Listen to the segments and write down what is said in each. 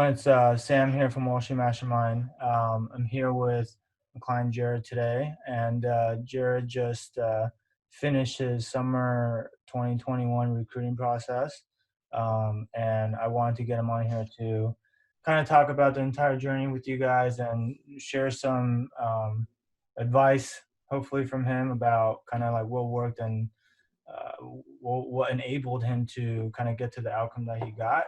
It's Sam here from Wall Street Mastermind. I'm here with my client Jared today, and Jared just finished his summer 2021 recruiting process, and I wanted to get him on here to kind of talk about the entire journey with you guys and share some advice, hopefully from him, about kind of like what worked and what enabled him to kind of get to the outcome that he got.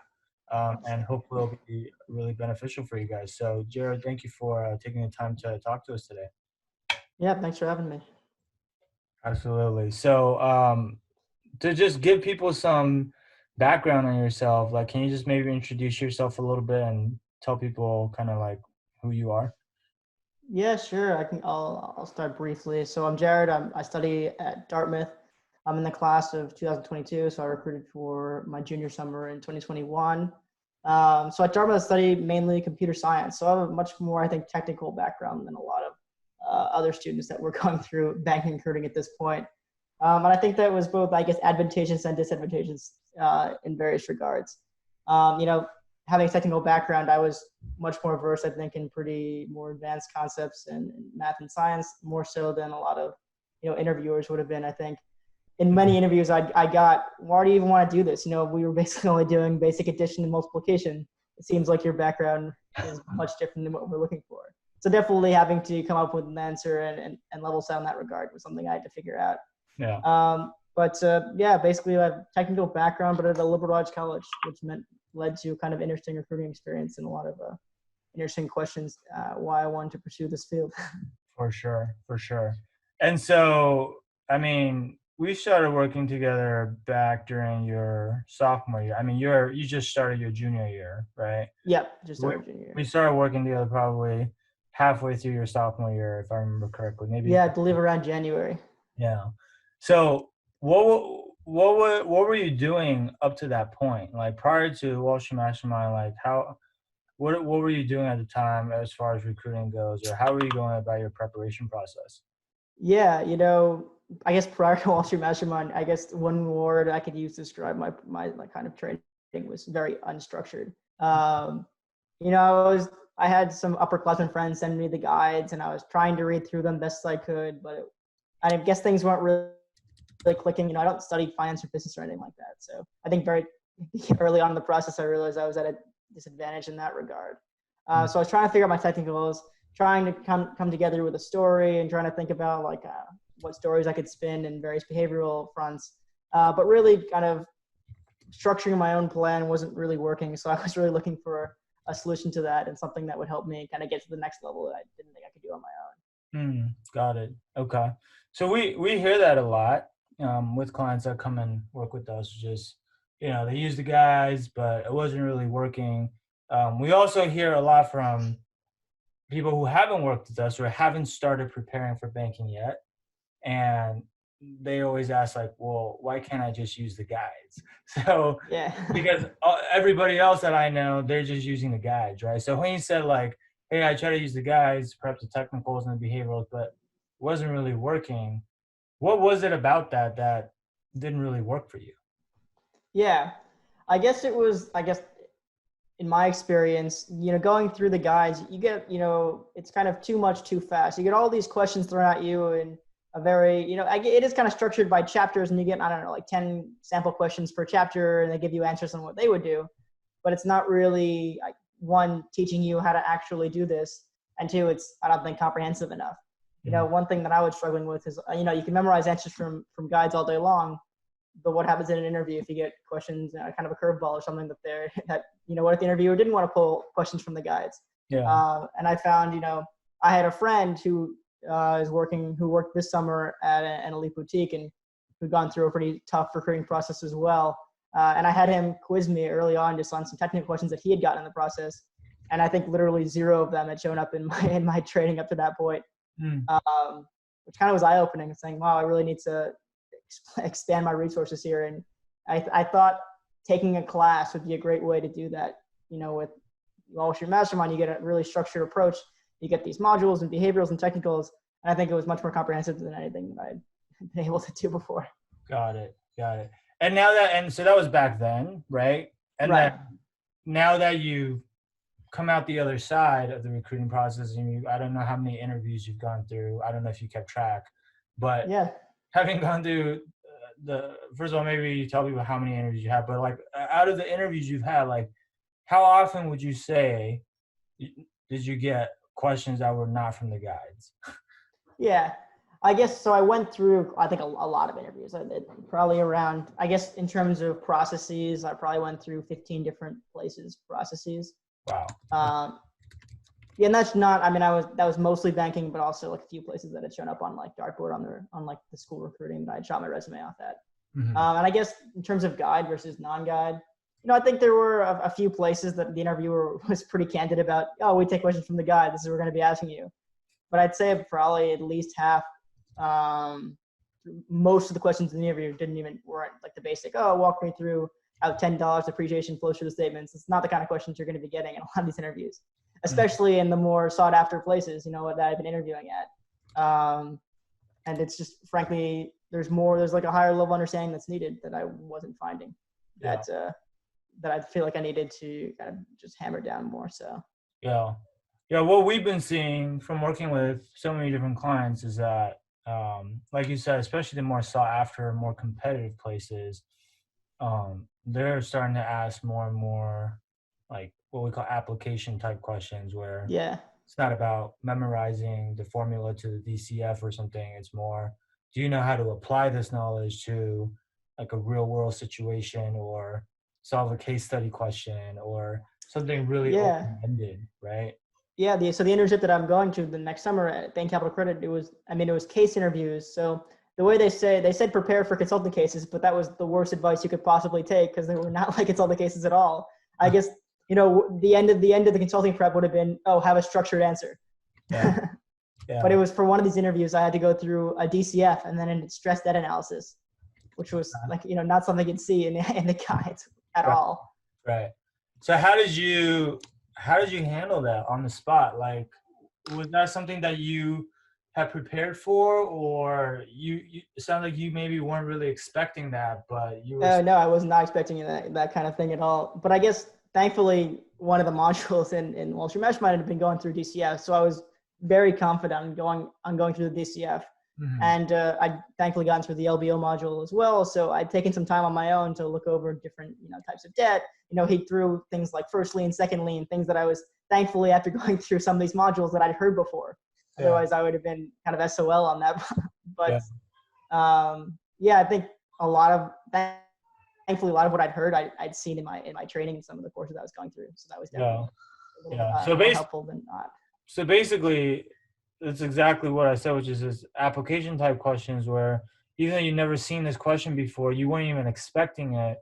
And hopefully it'll be really beneficial for you guys. So, Jared, thank you for taking the time to talk to us today. Yeah, thanks for having me. Absolutely. So, to just give people some background on yourself, like, can you just maybe introduce yourself a little bit and tell people kind of like who you are? Yeah, sure. I'll start briefly. So I'm Jared. I study at Dartmouth. I'm in the class of 2022. So I recruited for my junior summer in 2021. So at Dartmouth, I study mainly computer science. So I have a much more, I think, technical background than a lot of other students that were going through banking and recruiting at this point. And I think that was both, I guess, advantageous and disadvantageous in various regards. You know, having a technical background, I was much more versed, I think, in pretty more advanced concepts in math and science, more so than a lot of, interviewers would have been, I think. In many interviews I got, why do you even want to do this? We were basically only doing basic addition and multiplication. It seems like your background is much different than what we're looking for. So definitely having to come up with an answer and level set in that regard was something I had to figure out. Yeah. Basically I have technical background, but at a liberal arts college, which led to kind of interesting recruiting experience and a lot of interesting questions why I wanted to pursue this field. For sure. And so, I mean, we started working together back during your sophomore year. I mean, you just started your junior year, right? Yep, just started junior year. We started working together probably halfway through your sophomore year, if I remember correctly. Maybe. Yeah, I believe around January. Yeah. So what were you doing up to that point? Like prior to Wall Street Mastermind, like what were you doing at the time as far as recruiting goes, or how were you going about your preparation process? Yeah, I guess prior to Wall Street Mastermind, I guess one word I could use to describe my like kind of training was very unstructured. I had some upperclassmen friends send me the guides, and I was trying to read through them best I could, but I guess things weren't really clicking. I don't study finance or business or anything like that. So I think very early on in the process, I realized I was at a disadvantage in that regard. So I was trying to figure out my technicals, trying to come together with a story and trying to think about what stories I could spin in various behavioral fronts. But really kind of structuring my own plan wasn't really working. So I was really looking for a solution to that and something that would help me kind of get to the next level that I didn't think I could do on my own. Got it. Okay. So we hear that a lot with clients that come and work with us. Just, they use the guides, but it wasn't really working. We also hear a lot from people who haven't worked with us or haven't started preparing for banking yet. And they always ask like, well, why can't I just use the guides? So Yeah. because everybody else that I know, they're just using the guides, right? So when you said like, hey, I try to use the guides, perhaps the technicals and the behaviorals, but it wasn't really working. What was it about that didn't really work for you? Yeah, I guess in my experience, going through the guides, you get, it's kind of too much too fast. You get all these questions thrown at you in a very, it is kind of structured by chapters, and you get, I don't know, like 10 sample questions per chapter, and they give you answers on what they would do. But it's not really, like, one, teaching you how to actually do this, and two, it's, I don't think, comprehensive enough. One thing that I was struggling with is, you can memorize answers from guides all day long, but what happens in an interview if you get questions, kind of a curveball or something what if the interviewer didn't want to pull questions from the guides? Yeah. And I found, I had a friend who worked this summer at an elite boutique and who'd gone through a pretty tough recruiting process as well. And I had him quiz me early on just on some technical questions that he had gotten in the process. And I think literally zero of them had shown up in my training up to that point, which kind of was eye-opening, saying, wow, I really need to expand my resources here. And I thought taking a class would be a great way to do that. With Wall Street Mastermind, you get a really structured approach. You get these modules and behaviorals and technicals. And I think it was much more comprehensive than anything that I'd been able to do before. Got it. And so that was back then, right? And right. then now that you come out the other side of the recruiting process, and I don't know how many interviews you've gone through. I don't know if you kept track, but Yeah. having gone through the first of all, maybe you tell people how many interviews you have, but like out of the interviews you've had, like how often would you say did you get questions that were not from the guides? Yeah. I guess so. I went through, I think, a lot of interviews. Probably around, I guess, in terms of processes, I probably went through 15 different places, processes. Wow. Um, yeah, and that's not, I mean, that was mostly banking, but also like a few places that had shown up on like Dartboard on like the school recruiting that I shot my resume off at. Mm-hmm. And I guess in terms of guide versus non-guide, I think there were a few places that the interviewer was pretty candid about, oh, we take questions from the guide. This is what we're going to be asking you. But I'd say probably at least half, most of the questions in the interview weren't like the basic, oh, walk me through how $10 depreciation flows through the statements. It's not the kind of questions you're going to be getting in a lot of these interviews, especially in the more sought after places, that I've been interviewing at. And it's just, frankly, there's like a higher level understanding that's needed that I wasn't finding that I feel like I needed to kind of just hammer down more. So. Yeah. Yeah. What we've been seeing from working with so many different clients is that, like you said, especially the more sought after, more competitive places, they're starting to ask more and more like what we call application type questions where Yeah. it's not about memorizing the formula to the DCF or something. It's more, do you know how to apply this knowledge to like a real world situation or solve a case study question or something really Yeah. open-ended, right? Yeah. So the internship that I'm going to the next summer at Bain Capital Credit, it was case interviews. So the way they said prepare for consulting cases, but that was the worst advice you could possibly take because they were not like consulting cases at all. I guess, the end of the consulting prep would have been, oh, have a structured answer. Yeah. Yeah. But it was for one of these interviews, I had to go through a DCF and then a stress debt analysis, which was like, not something you'd see in the guides at all. Right. So how did you handle that on the spot? Like, was that something that you had prepared for, or it sounded like you maybe weren't really expecting that, but you were. No, I was not expecting that kind of thing at all. But I guess thankfully one of the modules in Wall Street Mastermind had been going through DCF, so I was very confident on going through the DCF. Mm-hmm. And I thankfully gotten through the LBO module as well. So I'd taken some time on my own to look over different types of debt. He threw things like first lien, second lien, things that I was thankfully after going through some of these modules that I'd heard before. Yeah. Otherwise, I would have been kind of SOL on that. But I think thankfully a lot of what I'd heard I'd seen in my training in some of the courses I was going through. So that was definitely more helpful than not. So basically, that's exactly what I said, which is this application type questions where even though you've never seen this question before, you weren't even expecting it.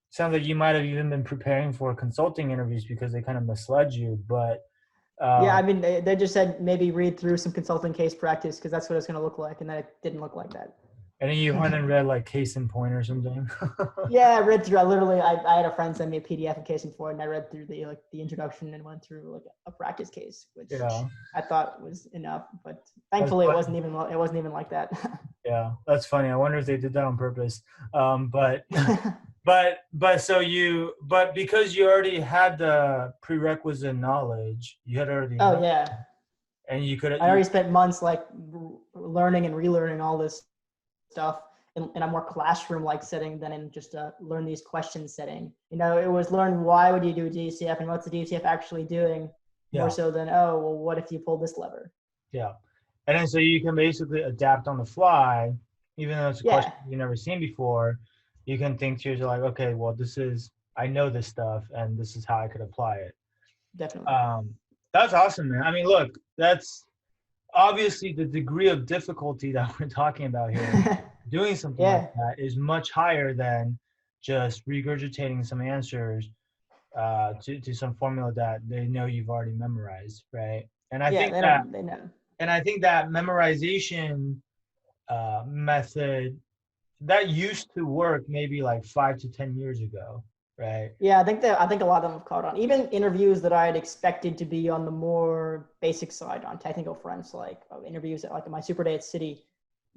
Sounds like you might have even been preparing for consulting interviews because they kind of misled you. But I mean, they just said maybe read through some consulting case practice because that's what it's going to look like, and then it didn't look like that. And then you went and read like Case in Point or something. Yeah, I read through. I had a friend send me a PDF of Case in Point, and I read through the introduction and went through like a practice case, which I thought was enough. But thankfully, it wasn't even like that. Yeah, that's funny. I wonder if they did that on purpose. But because you already had the prerequisite knowledge, you had already. Oh yeah. And you could. I already spent months like learning and relearning all this stuff in a more classroom-like setting than in just a learn these questions setting. It was learn why would you do a DCF and what's the DCF actually doing, more so than, oh, well, what if you pull this lever? Yeah. And then so you can basically adapt on the fly, even though it's a question you've never seen before, you can think to yourself like, okay, well, I know this stuff and this is how I could apply it. Definitely. That's awesome, man. I mean, look, that's obviously the degree of difficulty that we're talking about here. Doing something like that is much higher than just regurgitating some answers to some formula that they know you've already memorized, right? And I think they know. And I think that memorization method that used to work maybe like 5 to 10 years ago, right? Yeah, I think a lot of them have caught on. Even interviews that I had expected to be on the more basic side on technical fronts, like interviews at my super day at Citi,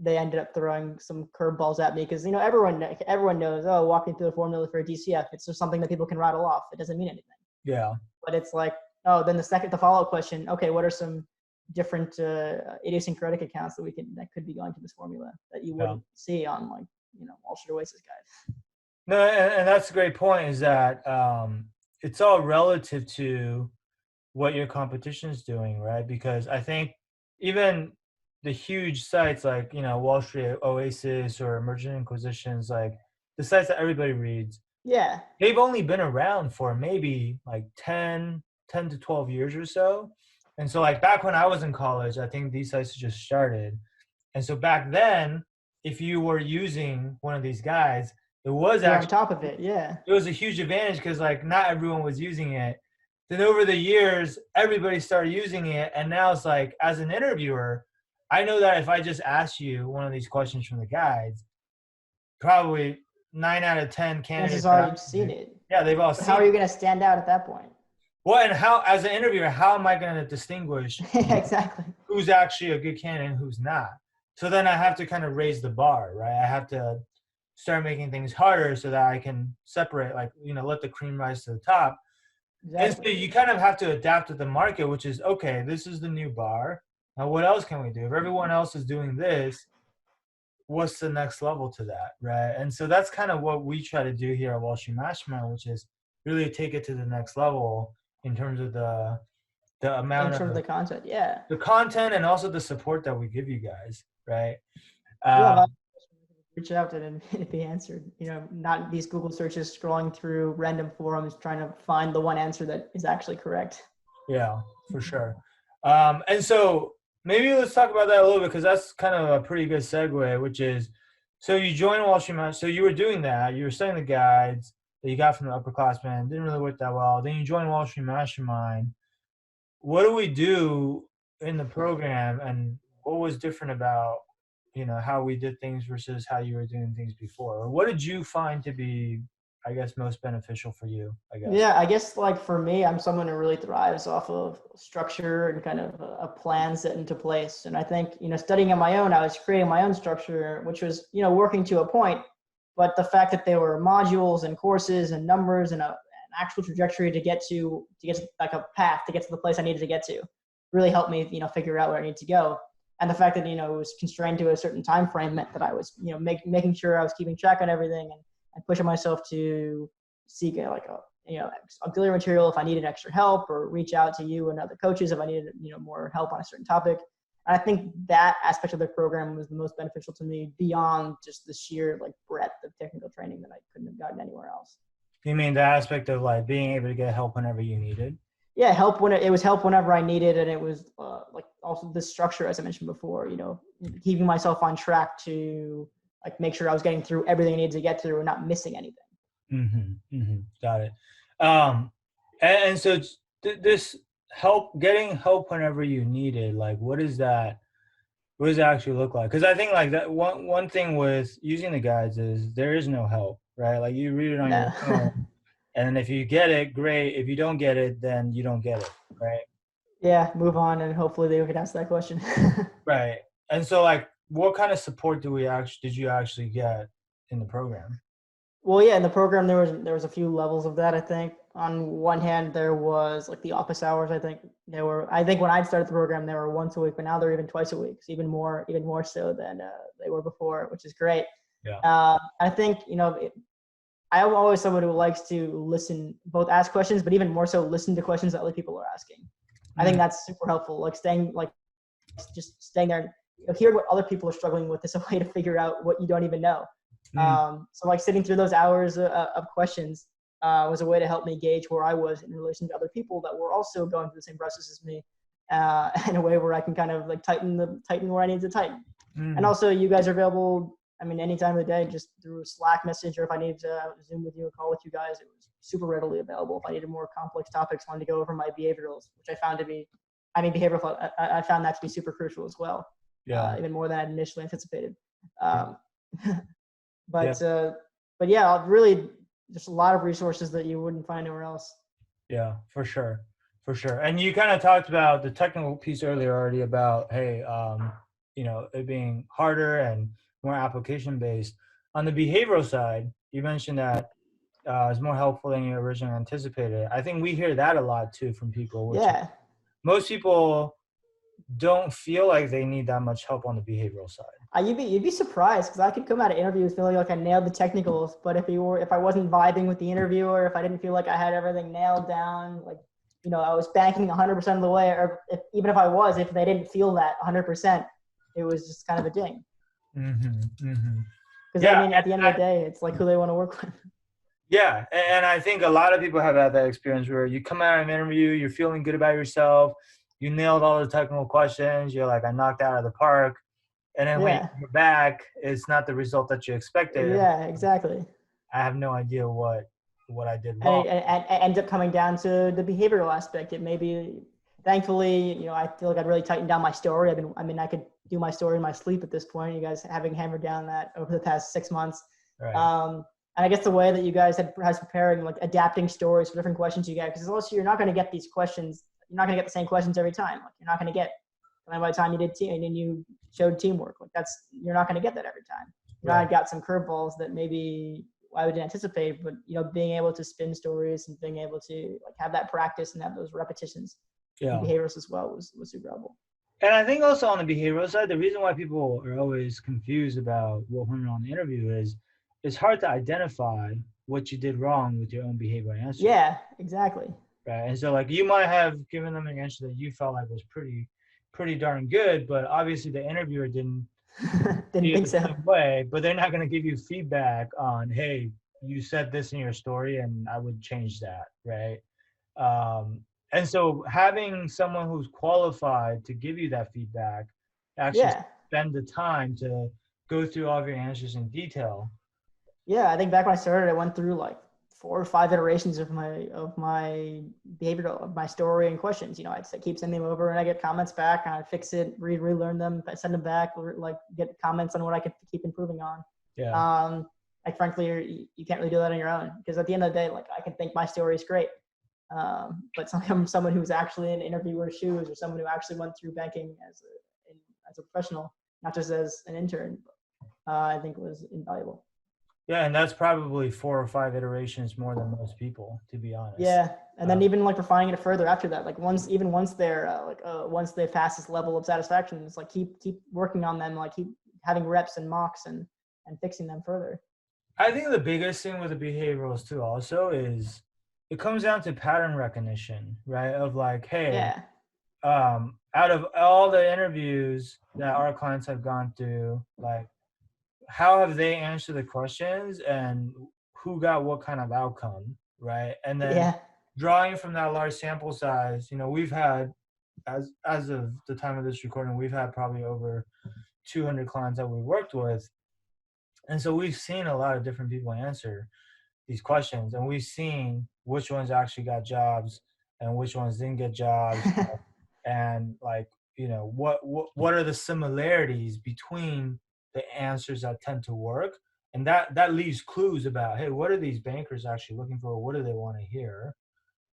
they ended up throwing some curveballs at me because everyone knows, walking through the formula for a DCF, it's just something that people can rattle off. It doesn't mean anything. Yeah. But it's like Oh, then the follow-up question. Okay, what are some different idiosyncratic accounts that could be going to this formula that you Yeah. wouldn't see on like Wall Street Oasis guide? No, and that's a great point. Is that it's all relative to what your competition is doing, right? Because I think even the huge sites like Wall Street Oasis or Merchant Inquisitions, like the sites that everybody reads, Yeah, they've only been around for maybe like 10 to 12 years or so. And so like back when I was in college, I think these sites just started. And so back then, if you were using one of these guides, it was you're on actually top of it. Yeah, it was a huge advantage because like not everyone was using it. Then over the years, everybody started using it, and now it's like as an interviewer, I know that if I just ask you one of these questions from the guides, probably 9 out of 10 chances candidates are that you've seen it. yeah, they've all But how seen are you it. going to stand out at that point? Well, and how as an interviewer, how am I going to distinguish Exactly. who's actually a good candidate and who's not? So then I have to kind of raise the bar, right? I have to start making things harder so that I can separate, like, let the cream rise to the top. And so Exactly. you kind of have to adapt to the market, which is okay, this is the new bar. Now, what else can we do? If everyone else is doing this, what's the next level to that, right? And so that's kind of what we try to do here at Wall Street Mastermind, which is really take it to the next level in terms of the In amount terms of of the content, yeah. the content and also the support that we give you guys, right? Yeah, Um, reach out and it'd be answered. Not these Google searches scrolling through random forums trying to find the one answer that is actually correct. yeah, for sure. And so maybe let's talk about that a little bit because that's kind of a pretty good segue, which is so you joined Wall Street Mastermind. So you were doing that, you were studying the guides that you got from the upperclassmen, didn't really work that well. Then you joined Wall Street Mastermind. What do we do in the program, and what was different about how we did things versus how you were doing things before? Or what did you find to be, I guess, most beneficial for you, I guess? Yeah, I guess like for me, I'm someone who really thrives off of structure and kind of a plan set into place. And I think, studying on my own, I was creating my own structure, which was, working to a point. But the fact that there were modules and courses and numbers and an actual trajectory to get to like a path to get to the place I needed to get to really helped me, figure out where I need to go. And the fact that, it was constrained to a certain time frame meant that I was, making sure I was keeping track on everything and pushing myself to seek like a auxiliary material if I needed extra help, or reach out to you and other coaches if I needed more help on a certain topic. And I think that aspect of the program was the most beneficial to me beyond just the sheer like breadth of technical training that I couldn't have gotten anywhere else. You mean the aspect of like being able to get help whenever you needed? Yeah, help when it was help whenever I needed, and it was like also the structure as I mentioned before. Keeping myself on track to like make sure I was getting through everything I needed to get through and not missing anything. Got it. Um, and so this getting help whenever you need it, like what is that? What does it actually look like? Because I think like that one thing with using the guides is there is no help, right? Like you read it on your No. own, and if you get it, great. If you don't get it, then you don't get it, right? Yeah, move on, and hopefully they could ask that question. Right. And so like, what kind of support did you actually get in the program? Well, yeah, in the program there was a few levels of that. I think on one hand there was like the office hours. I think when I started the program they were once a week, but now they're even twice a week. So even more so than they were before, which is great. Yeah. I think I'm always someone who likes to listen, both ask questions, but even more so listen to questions that other people are asking. I think that's super helpful. Just staying there and hear what other people are struggling with is a way to figure out what you don't even know. Mm. So like sitting through those hours of questions was a way to help me gauge where I was in relation to other people that were also going through the same process as me, in a way where I can kind of like tighten where I need to tighten. And also, you guys are available. I mean, any time of the day, just through a Slack message, or if I needed to Zoom with you or call with you guys, it was super readily available. If I needed more complex topics, wanted to go over my behaviorals, which behavioral, I found that to be super crucial as well. Yeah. Even more than I initially anticipated. Yeah. Um, Yeah. but yeah, really just a lot of resources that you wouldn't find anywhere else. Yeah, for sure. For sure. And you kind of talked about the technical piece earlier already about, hey, it being harder and more application based. On the behavioral side, you mentioned that is more helpful than you originally anticipated. I think we hear that a lot too from people, which Yeah. most people don't feel like they need that much help on the behavioral side. You'd be surprised because I could come out of interviews feeling like I nailed the technicals, but if I wasn't vibing with the interviewer, if I didn't feel like I had everything nailed down, like I was banking 100% of the way, or even if they didn't feel that 100%, it was just kind of a ding. Mm-hmm, mm-hmm. Because I Yeah, mean, at the end of the day, it's like who they want to work with. yeah, and I think a lot of people have had that experience where you come out of an interview, you're feeling good about yourself, you nailed all the technical questions, you're like, I knocked out of the park, and then when you Yeah. come back, it's not the result that you expected. Yeah. Exactly. I have no idea what I did And wrong. it ends up coming down to the behavioral aspect. It may be, thankfully, I feel like I've really tightened down my story. I could do my story in my sleep at this point. You guys having hammered down that over the past 6 months. Right. And I guess the way that you guys has preparing, like adapting stories for different questions you get, because also you're not going to get these questions. You're not going to get the same questions every time. Like you're not going to get, and by the time you did team and you showed teamwork, like you're not going to get that every time. Right. I got some curveballs that maybe I would anticipate, but being able to spin stories and being able to like have that practice and have those repetitions and Yeah. behaviors as well was super helpful. And I think also on the behavioral side, the reason why people are always confused about what went wrong in the interview is it's hard to identify what you did wrong with your own behavioral answer. Yeah, exactly. Right. And so like you might have given them an answer that you felt like was pretty darn good, but obviously the interviewer didn't Didn't see it think the so. same way, but they're not going to give you feedback on, hey, you said this in your story and I would change that, right? And so having someone who's qualified to give you that feedback, actually Yeah. spend the time to go through all of your answers in detail. Yeah, I think back when I started, I went through like 4 or 5 iterations of my behavioral of my story and questions. I'd keep sending them over, and I get comments back, and I fix it, relearn them, send them back, or like get comments on what I could keep improving on. Yeah. Like frankly, you can't really do that on your own because at the end of the day, like I can think my story is great, but someone who's actually in interviewer's shoes or someone who actually went through banking as a professional, not just as an intern, I think was invaluable. Yeah, and that's probably 4 or 5 iterations more than most people, to be honest. Yeah, and then even like refining it further after that, like once they're once they pass this level of satisfaction, it's like keep working on them, like keep having reps and mocks and fixing them further. I think the biggest thing with the behaviorals too also is it comes down to pattern recognition, right? Of like, hey, Yeah, out of all the interviews that our clients have gone through, like how have they answered the questions and who got what kind of outcome, right? And then yeah, drawing from that large sample size, we've had as of the time of this recording, we've had probably over 200 clients that we worked with. And so we've seen a lot of different people answer these questions, and we've seen which ones actually got jobs and which ones didn't get jobs, and like what are the similarities between the answers that tend to work, and that leaves clues about, hey, what are these bankers actually looking for? What do they want to hear,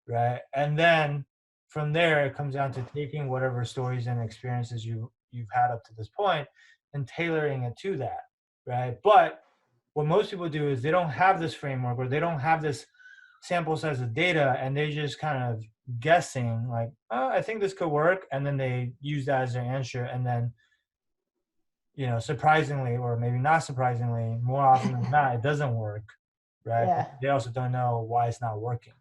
right? And then from there it comes down to taking whatever stories and experiences you've had up to this point and tailoring it to that, right? But what most people do is they don't have this framework or they don't have this sample size of data, and they're just kind of guessing like, oh, I think this could work, and then they use that as their answer, and then surprisingly, or maybe not surprisingly, more often than not it doesn't work, right? yeah, They also don't know why it's not working,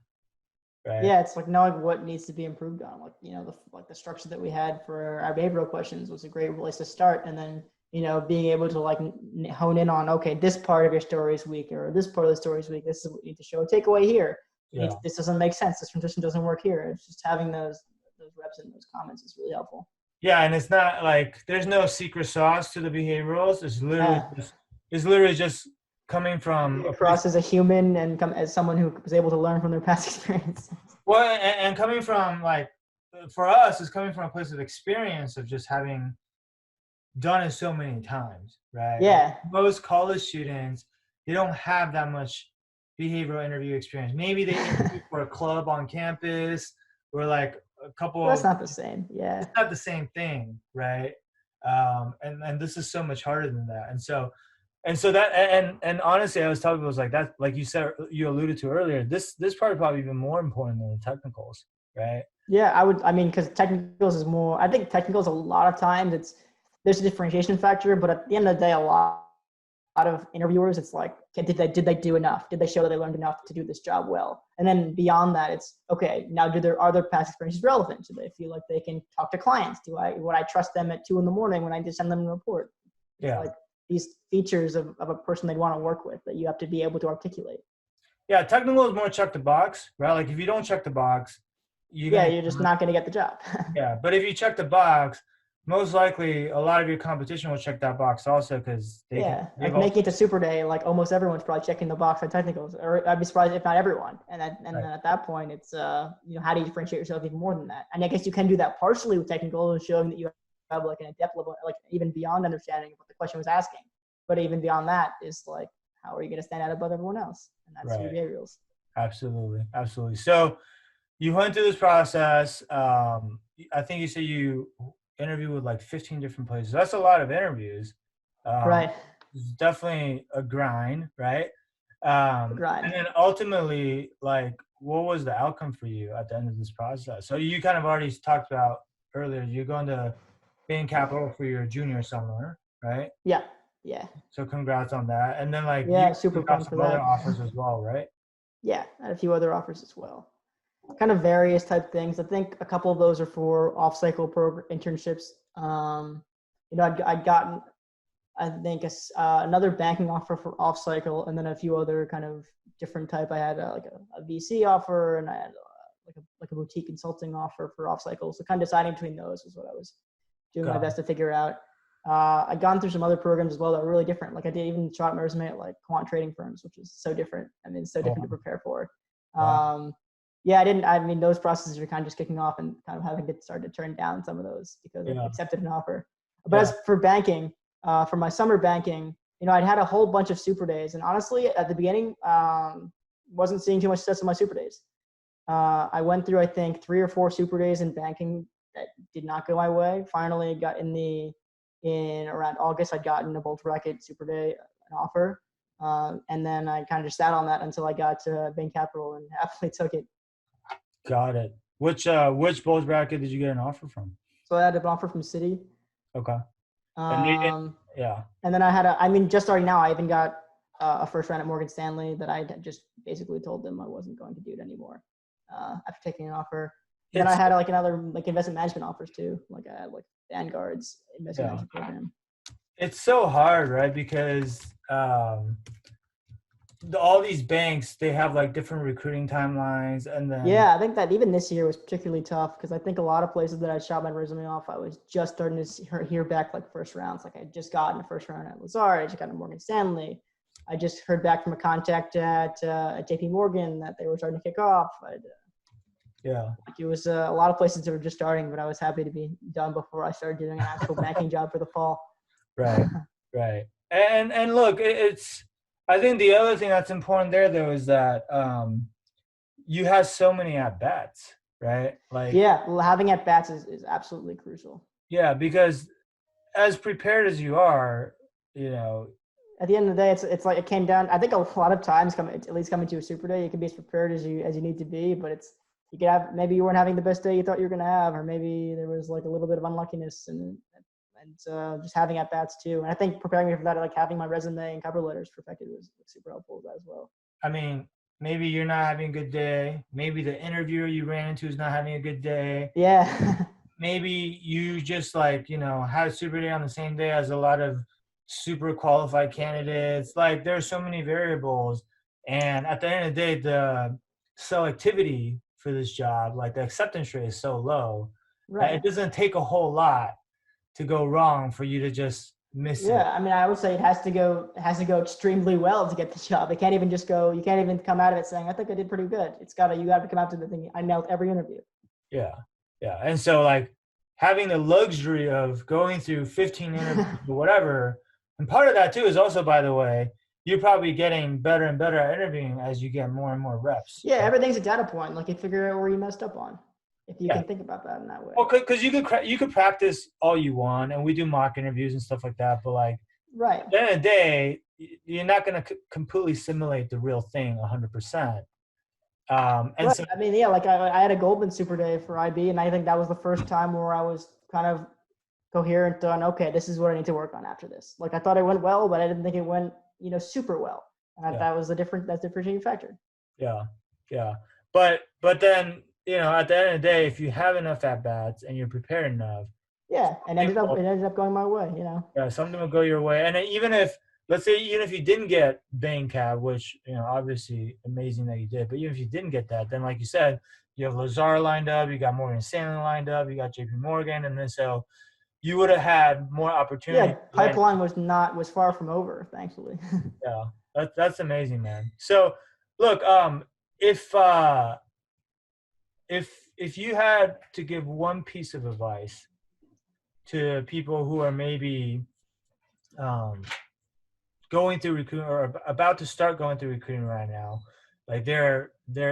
right? yeah. It's like knowing what needs to be improved on. Like the structure that we had for our behavioral questions was a great place to start, and then being able to like hone in on, okay, this part of your story is weak, or this part of the story is weak. This is what you need to show. Takeaway here. Yeah. This doesn't make sense. This transition doesn't work here. It's just having those reps and those comments is really helpful. Yeah, and it's not like there's no secret sauce to the behaviorals. It's literally just coming from a place. Across as a human and come as someone who was able to learn from their past experience. Well, and coming from like, for us, is coming from a place of experience of just having done it so many times, right? Yeah. Most college students, they don't have that much behavioral interview experience. Maybe they interview for a club on campus or like a couple Well, that's of, not the same. Yeah. it's not the same thing, right? And this is so much harder than that. And so And so that, and honestly, I was telling people, was like that, like you said, you alluded to earlier, this part is probably even more important than the technicals, right? Yeah, I mean, because technicals is more, I think technicals a lot of times there's a differentiation factor, but at the end of the day, a lot of interviewers, it's like, okay, did they do enough? Did they show that they learned enough to do this job well? And then beyond that, it's okay. Now, are their past experiences relevant? Do they feel like they can talk to clients? Would I trust them at 2 a.m. when I just send them a report? It's Yeah. like these features of a person they'd want to work with that you have to be able to articulate. Yeah, technical is more check the box, right? Like if you don't check the box, You're just not going to get the job. yeah. But if you check the box, most likely a lot of your competition will check that box also because Yeah, they've like also making it to Super Day, like almost everyone's probably checking the box on technicals, or I'd be surprised if not everyone. And then right. at that point, it's how do you differentiate yourself even more than that? And I guess you can do that partially with technical, showing that you have like an adept level, like even beyond understanding what the question was asking. But even beyond that is like, how are you going to stand out above everyone else? And that's your Right. behaviorals. Absolutely. Absolutely. So you went through this process. I think you said you interviewed with like 15 different places. That's a lot of interviews. Um, Right. it's definitely a grind, right? The grind. And then ultimately, like, what was the outcome for you at the end of this process? So you kind of already talked about earlier, you're going to Bain Capital for your junior summer, right? Yeah. Yeah. So congrats on that. And then like you Yeah. Super got pumped for some other that. offers as well, right? Yeah. And a few other offers as well. Kind of various type things. I think a couple of those are for off-cycle program internships. I'd gotten, I think, another banking offer for off-cycle, and then a few other kind of different type. I had like a VC offer, and I had like a boutique consulting offer for off-cycle. So kind of deciding between those was what I was doing my Got best to figure out. I'd gone through some other programs as well that were really different. Like I did even shot my resume at like quant trading firms, which is so different. I mean, so oh, different to prepare for. wow. Yeah, I mean, those processes are kind of just kicking off and kind of having to start to turn down some of those because I Yeah. accepted an offer. But Yeah. as for banking, for my summer banking, I'd had a whole bunch of super days. And honestly, at the beginning, wasn't seeing too much success in my super days. I went through, I think, 3 or 4 super days in banking that did not go my way. Finally, got in around August, I'd gotten a bulge bracket super day, an offer. And then I kind of just sat on that until I got to Bain Capital and happily took it. Got it. Which bulge bracket did you get an offer from? So I had an offer from Citi. Okay. And Um, yeah. and then just starting now, I even got a first round at Morgan Stanley that I just basically told them I wasn't going to do it anymore after taking an offer. Then I It's had like another like investment management offers too. Like I had like Vanguard's investment yeah. management program. It's so hard, right? Because all these banks, they have like different recruiting timelines, and then Yeah, I think that even this year was particularly tough because I think a lot of places that I shot my resume off, I was just starting to hear back like first rounds. Like I just got in the first round at Lazard, I just got in Morgan Stanley. I just heard back from a contact at JP Morgan that they were starting to kick off. yeah. Like it was a lot of places that were just starting, but I was happy to be done before I started doing an actual banking job for the fall. Right. Right. And look, it's I think the other thing that's important there though is that you have so many at bats, right? Like Yeah, well, having at bats is absolutely crucial. yeah, because as prepared as you are, you know, At the end of the day, it's like it came down. I think a lot of times, at least coming to a super day, you can be as prepared as you need to be. But you could have maybe you weren't having the best day you thought you were gonna have, or maybe there was like a little bit of unluckiness and just having at bats too. And I think preparing me for that, like having my resume and cover letters perfected was super helpful with that as well. I mean, maybe you're not having a good day. Maybe the interviewer you ran into is not having a good day. Yeah. Maybe you just like, had a super day on the same day as a lot of super qualified candidates. Like there's so many variables. And at the end of the day, the selectivity for this job, like the acceptance rate is so low that it Right. doesn't take a whole lot to go wrong for you to just miss it. Yeah, I mean, I would say it has to go extremely well to get the job. It can't even just go. You can't even come out of it saying, "I think I did pretty good." You got to come out to the thing. I nailed every interview. Yeah. Yeah. And so like having the luxury of going through 15 interviews or whatever, and part of that too is also, by the way, you're probably getting better and better at interviewing as you get more and more reps. Yeah, Right? everything's a data point. Like you figure out where you messed up on, if you Yeah. can think about that in that way. Well, because you could practice all you want, and we do mock interviews and stuff like that. But like Right. the end of the day, you're not going to completely simulate the real thing 100%. And Right. so, I mean, yeah, like I had a Goldman Super Day for IB, and I think that was the first time where I was kind of coherent on, okay, this is what I need to work on after this. Like I thought it went well, but I didn't think it went, super well. And yeah, that was that's differentiating factor. yeah, yeah. But then, at the end of the day, if you have enough at bats and you're prepared enough, Yeah, and something will, it ended up going my way. yeah, something will go your way. And even if, let's say, even if you didn't get Bain Cab, which, obviously amazing that you did, but even if you didn't get that, then like you said, you have Lazar lined up, you got Morgan Stanley lined up, you got JP Morgan, and then so you would have had more opportunity Yeah, to land. pipeline was far from over, thankfully. Yeah, that's amazing, man. So, look, if if you had to give one piece of advice to people who are maybe um, going through recruiting or about to start going through recruiting right now, like they're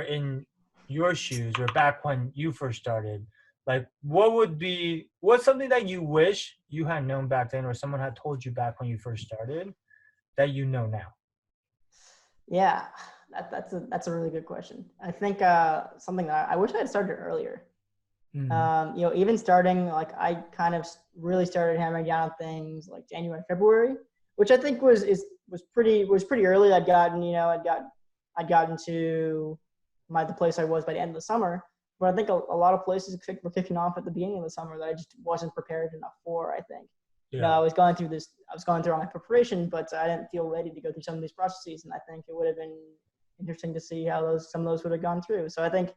in your shoes or back when you first started, like what's something that you wish you had known back then or someone had told you back when you first started that you know now? Yeah, that's a really good question. I think something that I wish I had started earlier. Mm, Even starting like I kind of really started hammering down things like January, February, which I think was pretty early. I'd gotten to the place I was by the end of the summer. But I think a lot of places were kicking off at the beginning of the summer that I just wasn't prepared enough for. I think. yeah, I was going through all my preparation, but I didn't feel ready to go through some of these processes. And I think it would have been interesting to see how some of those would have gone through. So I think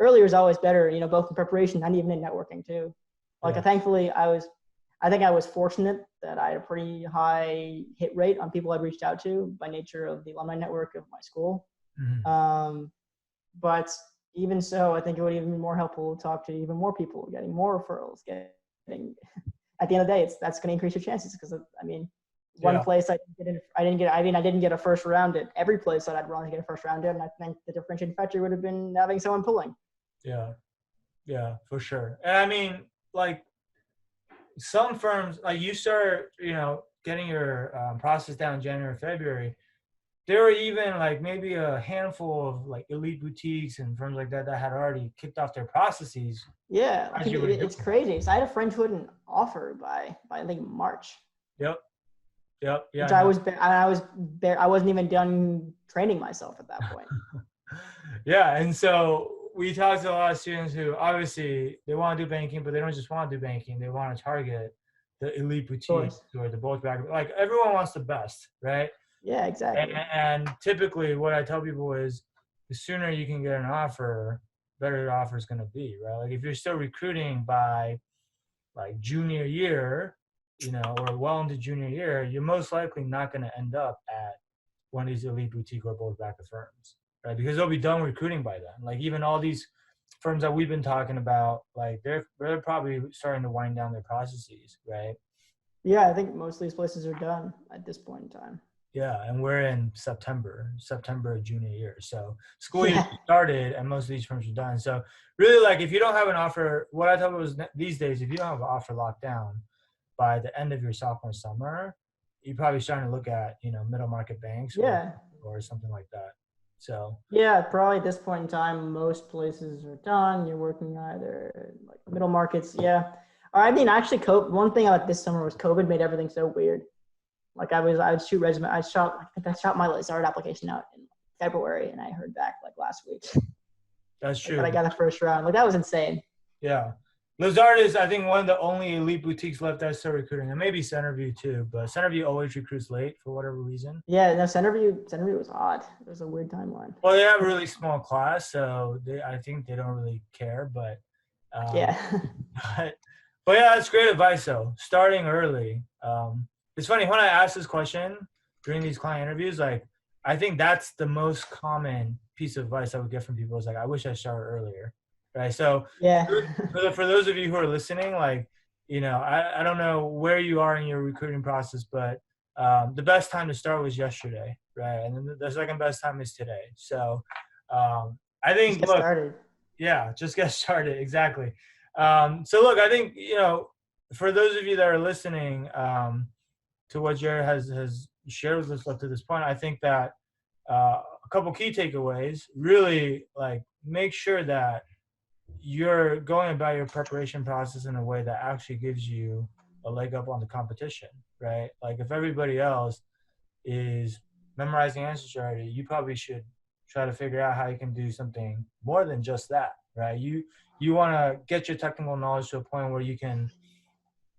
earlier is always better, both in preparation and even in networking too. Like yeah, thankfully I think I was fortunate that I had a pretty high hit rate on people I reached out to by nature of the alumni network of my school. mm, Um, but even so, I think it would even be more helpful to talk to even more people, getting more referrals, getting at the end of the day, that's going to increase your chances because I mean, one yeah, place I didn't get a first round at every place that I'd want to get a first round in. And I think the differentiating factor would have been having someone pulling. yeah, yeah, for sure. And I mean, like some firms, like you start, getting your process down in January, February. There were even like maybe a handful of like elite boutiques and firms like that that had already kicked off their processes Yeah, as you were doing it's that. crazy. So I had a friend who had an offer by I think March, Yep, yep, yeah, which I know. I wasn't even done training myself at that point. Yeah, and so we talked to a lot of students who obviously they want to do banking, but they don't just want to do banking. They want to target the elite Of boutiques course. or the bulge bracket. Like everyone wants the best, right? Yeah, And, exactly. and typically, what I tell people is, the sooner you can get an offer, better your offer is going to be, right? Like if you're still recruiting by like junior year, or well into junior year, you're most likely not going to end up at one of these elite boutique or bulge bracket firms, right? Because they'll be done recruiting by then. Like even all these firms that we've been talking about, like they're probably starting to wind down their processes, right? Yeah, I think most of these places are done at this point in time. Yeah, and we're in September of junior year. So school year Yeah. started, and most of these firms are done. So really, like if you don't have an offer, what I tell people is these days, if you don't have an offer locked down by the end of your sophomore summer, you're probably starting to look at middle market banks Yeah. or something like that. So Yeah, probably at this point in time, most places are done. You're working either like middle markets. Yeah. Or I mean, actually, one thing about this summer was COVID made everything so weird. Like I'd shoot resume. I think I shot my Lazard application out in February, and I heard back like last week. that's Like that I true. got the first round. Like that was insane. Yeah. Lazard is, I think, one of the only elite boutiques left that's still recruiting, and maybe Centerview too. But Centerview always recruits late for whatever reason. Yeah, no, Centerview was odd. It was a weird timeline. Well, they have a really small class, so I think they don't really care. Um, Yeah. but, but yeah, that's great advice though. Starting early. It's funny when I ask this question during these client interviews. Like, I think that's the most common piece of advice I would get from people is like, I wish I started earlier, right? So Yeah. for those of you who are listening, like, I don't know where you are in your recruiting process, but the best time to start was yesterday, right? And then the second best time is today. So I Just think, get look, started. yeah, just get started. Exactly. So look, I think, for those of you that are listening, to what Jared has shared with us up to this point, I think that a couple key takeaways, really, like, make sure that you're going about your preparation process in a way that actually gives you a leg up on the competition, right? Like, if everybody else is memorizing answers already, you probably should try to figure out how you can do something more than just that, right? You want to get your technical knowledge to a point where you can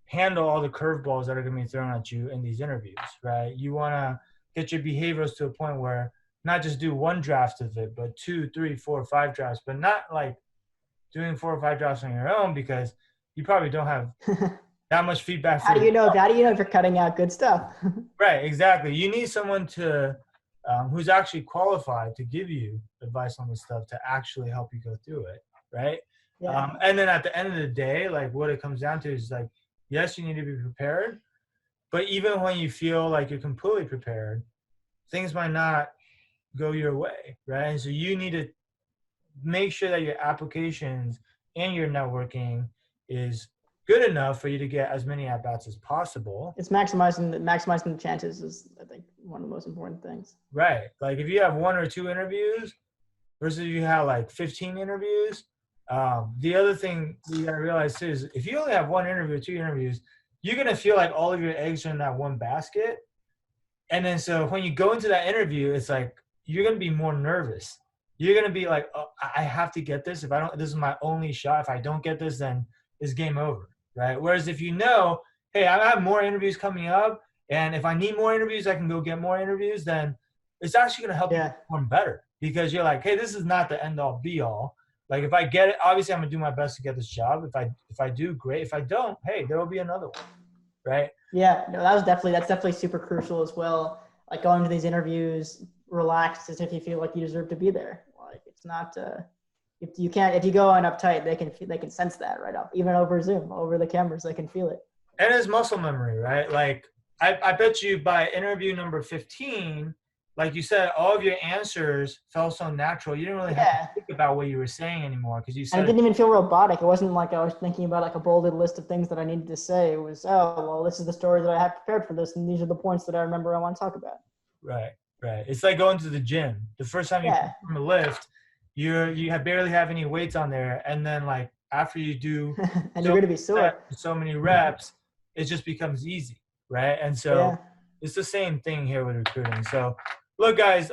handle all the curveballs that are going to be thrown at you in these interviews, right? You want to get your behaviors to a point where not just do one draft of it, but 2, 3, 4, 5 drafts, but not like doing 4 or 5 drafts on your own, because you probably don't have that much feedback for yourself. How do you know if you're cutting out good stuff? Right, exactly. You need someone to who's actually qualified to give you advice on this stuff to actually help you go through it, right? Yeah. And then at the end of the day, like, what it comes down to is, like, yes, you need to be prepared, but even when you feel like you're completely prepared, things might not go your way, right? And so you need to make sure that your applications and your networking is good enough for you to get as many at bats as possible. It's maximizing the chances is, I think, one of the most important things. Right. Like, if you have 1 or 2 interviews versus you have like 15 interviews, the other thing you gotta realize too is, if you only have 1 interview or 2 interviews, you're gonna feel like all of your eggs are in that one basket. And then so when you go into that interview, it's like you're gonna be more nervous. You're gonna be like, oh, I have to get this. If I don't, this is my only shot. If I don't get this, then it's game over, right? Whereas if you know, hey, I have more interviews coming up, and if I need more interviews, I can go get more interviews, then it's actually gonna help you perform better, because you're like, hey, this is not the end all be all. Like, if I get it, obviously I'm gonna do my best to get this job. If I do, great. If I don't, hey, there will be another one, right? Yeah, no, that's definitely super crucial as well. Like, going to these interviews relaxed, as if you feel like you deserve to be there. Like, it's not if you go on uptight, they can sense that right up, even over Zoom, over the cameras, they can feel it. And it's muscle memory, right? Like, I bet you by interview number 15, like you said, all of your answers felt so natural. You didn't really have to think about what you were saying anymore, because you said. And it didn't even feel robotic. It wasn't like I was thinking about like a bolded list of things that I needed to say. It was, oh, well, this is the story that I have prepared for this, and these are the points that I remember I want to talk about. Right. It's like going to the gym. The first time you come from a lift, you barely have any weights on there, and then, like, after you do and you're going to be sore. So many reps, it just becomes easy, right? And so it's the same thing here with recruiting. So look, guys,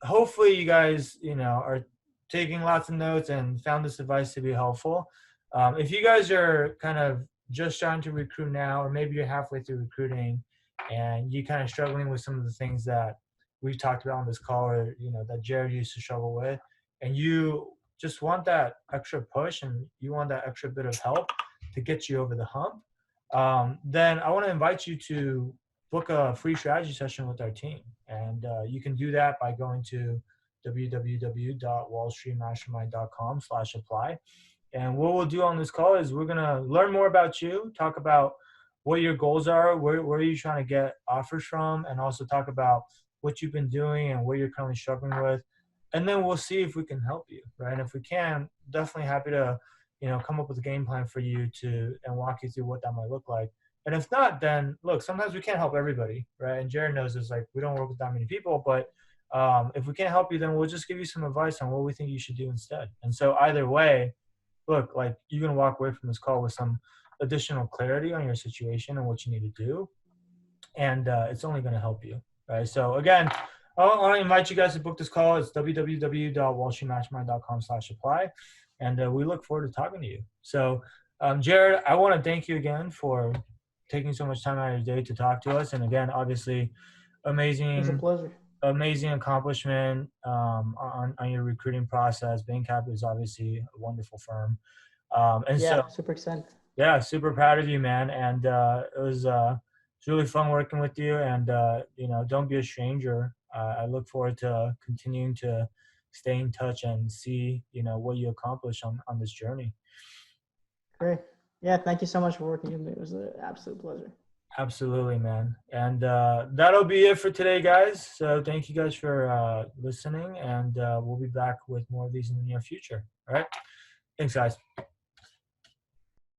hopefully you guys, are taking lots of notes and found this advice to be helpful. If you guys are kind of just starting to recruit now, or maybe you're halfway through recruiting and you're kind of struggling with some of the things that we've talked about on this call, or that Jared used to struggle with, and you just want that extra push and you want that extra bit of help to get you over the hump, then I want to invite you to book a free strategy session with our team. And you can do that by going to www.wallstreetmastermind.com/apply. And what we'll do on this call is we're going to learn more about you, talk about what your goals are, where are you trying to get offers from, and also talk about what you've been doing and what you're currently struggling with. And then we'll see if we can help you, right? And if we can, definitely happy to, come up with a game plan for you and walk you through what that might look like. And if not, then look, sometimes we can't help everybody, right? And Jared knows this, like, we don't work with that many people, but if we can't help you, then we'll just give you some advice on what we think you should do instead. And so either way, look, like, you're going to walk away from this call with some additional clarity on your situation and what you need to do. And it's only going to help you, right? So again, I want to invite you guys to book this call. It's www.wallstreetmastermind.com/apply. And we look forward to talking to you. So Jared, I want to thank you again for taking so much time out of your day to talk to us. And again, obviously, amazing. It's a pleasure. Amazing accomplishment on your recruiting process. Bain Capital is obviously a wonderful firm. So super excited. Yeah, super proud of you, man. And it was really fun working with you. And, don't be a stranger. I look forward to continuing to stay in touch and see, what you accomplish on this journey. Great. Yeah, thank you so much for working with me. It was an absolute pleasure. Absolutely, man. And that'll be it for today, guys. So thank you guys for listening, and we'll be back with more of these in the near future. All right. Thanks, guys.